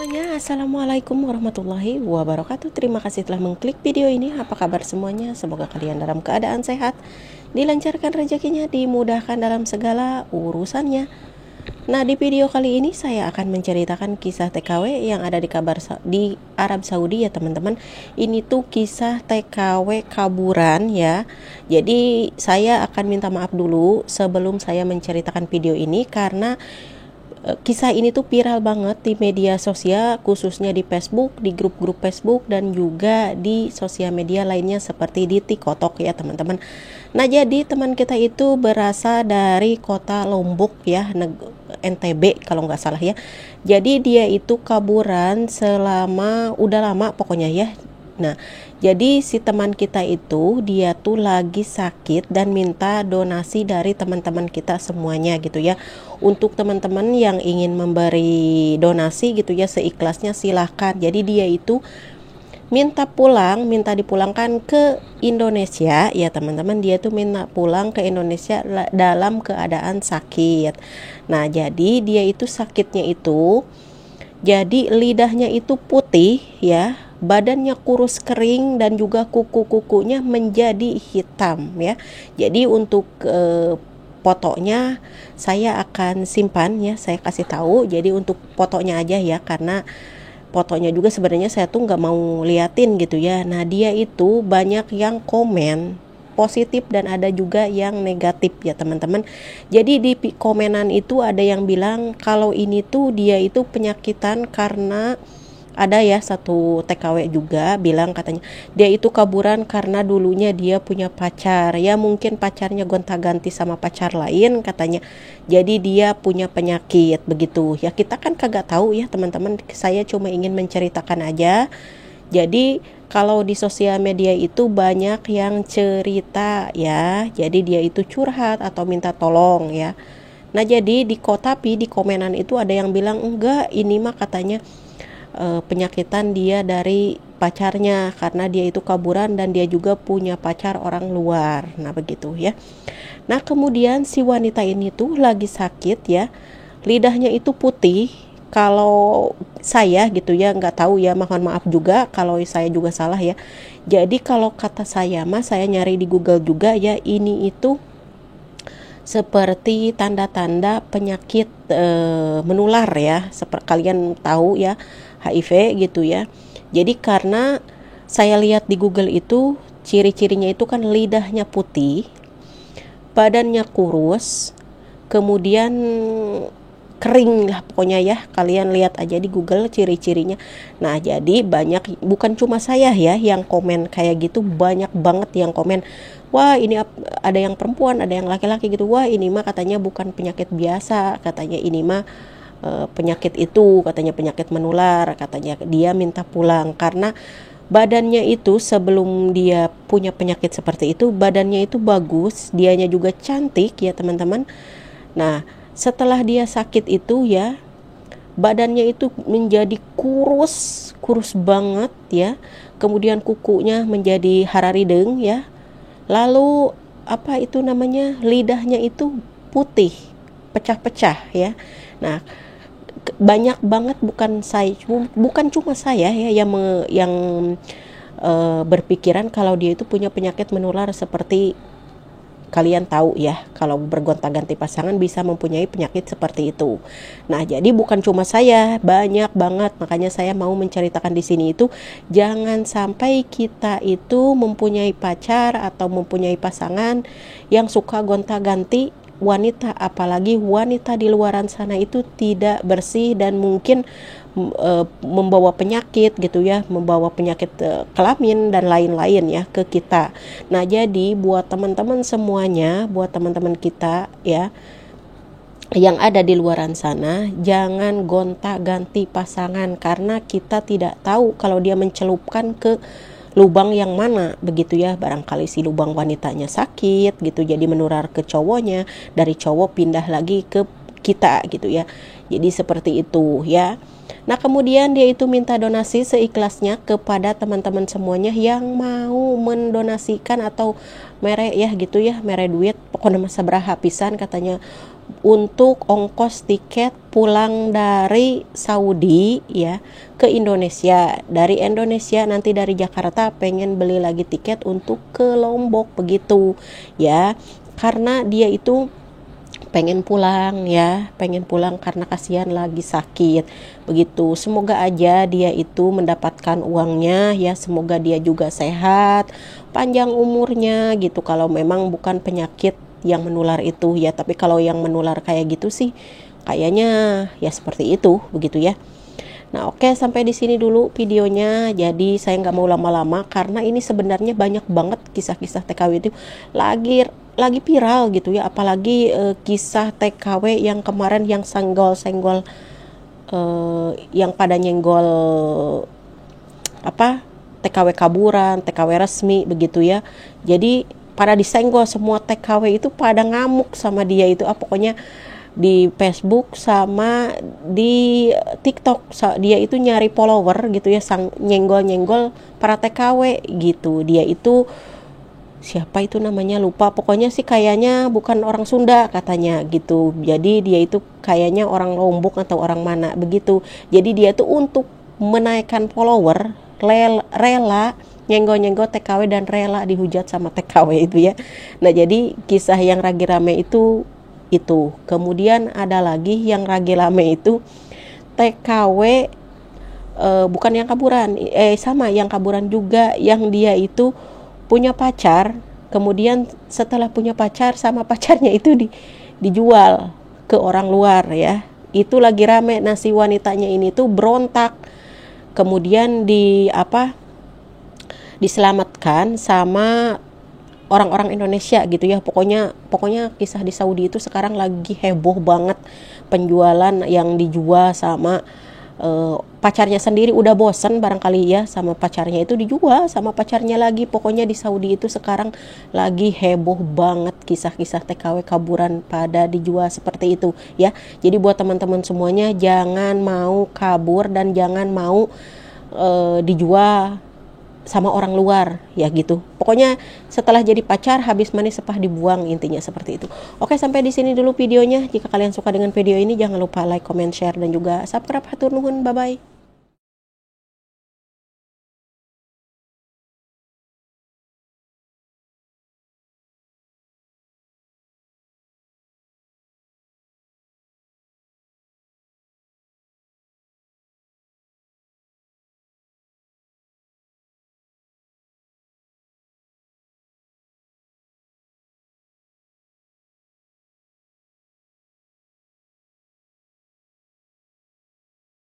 Semuanya, Assalamualaikum warahmatullahi wabarakatuh. Terima kasih telah mengklik video ini. Apa kabar semuanya? Semoga kalian dalam keadaan sehat, dilancarkan rezekinya, dimudahkan dalam segala urusannya. Nah, di video kali ini saya akan menceritakan kisah TKW yang ada di Arab Saudi ya teman-teman. Ini tuh kisah TKW kaburan ya. Jadi saya akan minta maaf dulu sebelum saya menceritakan video ini karena kisah ini tuh viral banget di media sosial, khususnya di Facebook, di grup-grup Facebook, dan juga di sosial media lainnya seperti di TikTok ya teman-teman. Nah, jadi teman kita itu berasal dari kota Lombok ya, NTB kalau nggak salah ya. Jadi dia itu kaburan selama udah lama pokoknya ya. Nah, jadi si teman kita itu dia tuh lagi sakit dan minta donasi dari teman-teman kita semuanya gitu ya. Untuk teman-teman yang ingin memberi donasi gitu ya seikhlasnya silahkan. Jadi dia itu minta dipulangkan ke Indonesia ya teman-teman. Dia tuh minta pulang ke Indonesia dalam keadaan sakit. Nah, jadi dia itu sakitnya itu jadi lidahnya itu putih ya, badannya kurus kering dan juga kuku-kukunya menjadi hitam ya. Jadi untuk fotonya saya akan simpan ya, saya kasih tahu. Jadi untuk fotonya aja ya, karena fotonya juga sebenarnya saya tuh nggak mau liatin gitu ya. Nah, dia itu banyak yang komen positif dan ada juga yang negatif ya teman-teman. Jadi di komenan itu ada yang bilang kalau ini tuh dia itu penyakitan karena ada ya satu TKW juga bilang katanya dia itu kaburan karena dulunya dia punya pacar ya, mungkin pacarnya gonta-ganti sama pacar lain katanya, jadi dia punya penyakit begitu ya. Kita kan kagak tahu ya teman-teman, saya cuma ingin menceritakan aja. Jadi kalau di sosial media itu banyak yang cerita ya, jadi dia itu curhat atau minta tolong ya. Nah, jadi tapi di komenan itu ada yang bilang enggak, ini mah katanya penyakitan dia dari pacarnya karena dia itu kaburan dan dia juga punya pacar orang luar. Nah, begitu ya. Nah, kemudian si wanita ini tuh lagi sakit ya, lidahnya itu putih. Kalau saya gitu ya nggak tahu ya, mohon maaf juga kalau saya juga salah ya. Jadi kalau kata saya mah, saya nyari di Google juga ya, ini itu seperti tanda-tanda penyakit menular ya, seperti kalian tahu ya, HIV gitu ya. Jadi karena saya lihat di Google itu ciri-cirinya itu kan lidahnya putih, badannya kurus, kemudian kering lah pokoknya ya, kalian lihat aja di Google ciri-cirinya. Nah, jadi banyak, bukan cuma saya ya yang komen kayak gitu, banyak banget yang komen, wah ini ada yang perempuan, ada yang laki-laki gitu, wah ini mah katanya bukan penyakit biasa, katanya ini mah penyakit itu, katanya penyakit menular, katanya dia minta pulang karena badannya itu sebelum dia punya penyakit seperti itu, badannya itu bagus, dianya juga cantik ya teman-teman. Nah, setelah dia sakit itu ya, badannya itu menjadi kurus banget ya, kemudian kukunya menjadi hararideng ya, lalu apa itu namanya, lidahnya itu putih pecah-pecah ya. Nah, banyak banget, bukan cuma saya ya yang berpikiran kalau dia itu punya penyakit menular seperti kalian tahu ya, kalau bergonta-ganti pasangan bisa mempunyai penyakit seperti itu. Nah, jadi bukan cuma saya, banyak banget. Makanya saya mau menceritakan di sini itu jangan sampai kita itu mempunyai pacar atau mempunyai pasangan yang suka gonta-ganti wanita, apalagi wanita di luaran sana itu tidak bersih dan mungkin membawa penyakit gitu ya, membawa penyakit kelamin dan lain-lain ya ke kita. Nah, jadi buat teman-teman semuanya, buat teman-teman kita ya yang ada di luaran sana, jangan gonta-ganti pasangan karena kita tidak tahu kalau dia mencelupkan ke lubang yang mana begitu ya. Barangkali si lubang wanitanya sakit gitu, jadi menular ke cowoknya, dari cowok pindah lagi ke kita gitu ya. Jadi seperti itu ya. Nah, kemudian dia itu minta donasi seikhlasnya kepada teman-teman semuanya yang mau mendonasikan atau mere ya gitu ya, mere duit pokoknya masa beraha pisan katanya untuk ongkos tiket pulang dari Saudi ya ke Indonesia. Dari Indonesia nanti dari Jakarta pengen beli lagi tiket untuk ke Lombok begitu ya. Karena dia itu pengen pulang ya, pengen pulang karena kasihan lagi sakit begitu. Semoga aja dia itu mendapatkan uangnya ya, semoga dia juga sehat, panjang umurnya gitu, kalau memang bukan penyakit yang menular itu ya. Tapi kalau yang menular kayak gitu sih kayaknya ya seperti itu begitu ya. Nah oke, sampai di sini dulu videonya. Jadi saya nggak mau lama-lama karena ini sebenarnya banyak banget kisah-kisah TKW itu lagi viral gitu ya. Apalagi kisah TKW yang kemarin yang senggol-senggol, yang pada nyenggol apa TKW kaburan, TKW resmi begitu ya. Jadi pada disenggol semua TKW itu, pada ngamuk sama dia itu. Pokoknya di Facebook sama di TikTok dia itu nyari follower gitu ya, sang nyenggol-nyenggol para TKW gitu. Dia itu siapa itu namanya, lupa, pokoknya sih kayaknya bukan orang Sunda katanya gitu. Jadi dia itu kayaknya orang Lombok atau orang mana begitu. Jadi dia tuh untuk menaikkan follower rela nyenggol-nyenggol TKW dan rela dihujat sama TKW itu ya. Nah jadi kisah yang lagi rame itu. Kemudian ada lagi yang lagi rame itu TKW, bukan yang kaburan, sama yang kaburan juga, yang dia itu punya pacar, kemudian setelah punya pacar sama pacarnya itu dijual ke orang luar ya. Itu lagi rame. Nah si wanitanya ini tuh berontak, kemudian diselamatkan sama orang-orang Indonesia gitu ya. Pokoknya kisah di Saudi itu sekarang lagi heboh banget, penjualan yang dijual sama pacarnya sendiri. Udah bosen barangkali ya sama pacarnya, itu dijual sama pacarnya lagi. Pokoknya di Saudi itu sekarang lagi heboh banget kisah-kisah TKW kaburan pada dijual seperti itu ya. Jadi buat teman-teman semuanya, jangan mau kabur dan jangan mau dijual sama orang luar ya gitu. Pokoknya setelah jadi pacar, habis manis sepah dibuang, intinya seperti itu. Oke, sampai di sini dulu videonya. Jika kalian suka dengan video ini, jangan lupa like, comment, share dan juga subscribe. Hatur nuhun, bye bye.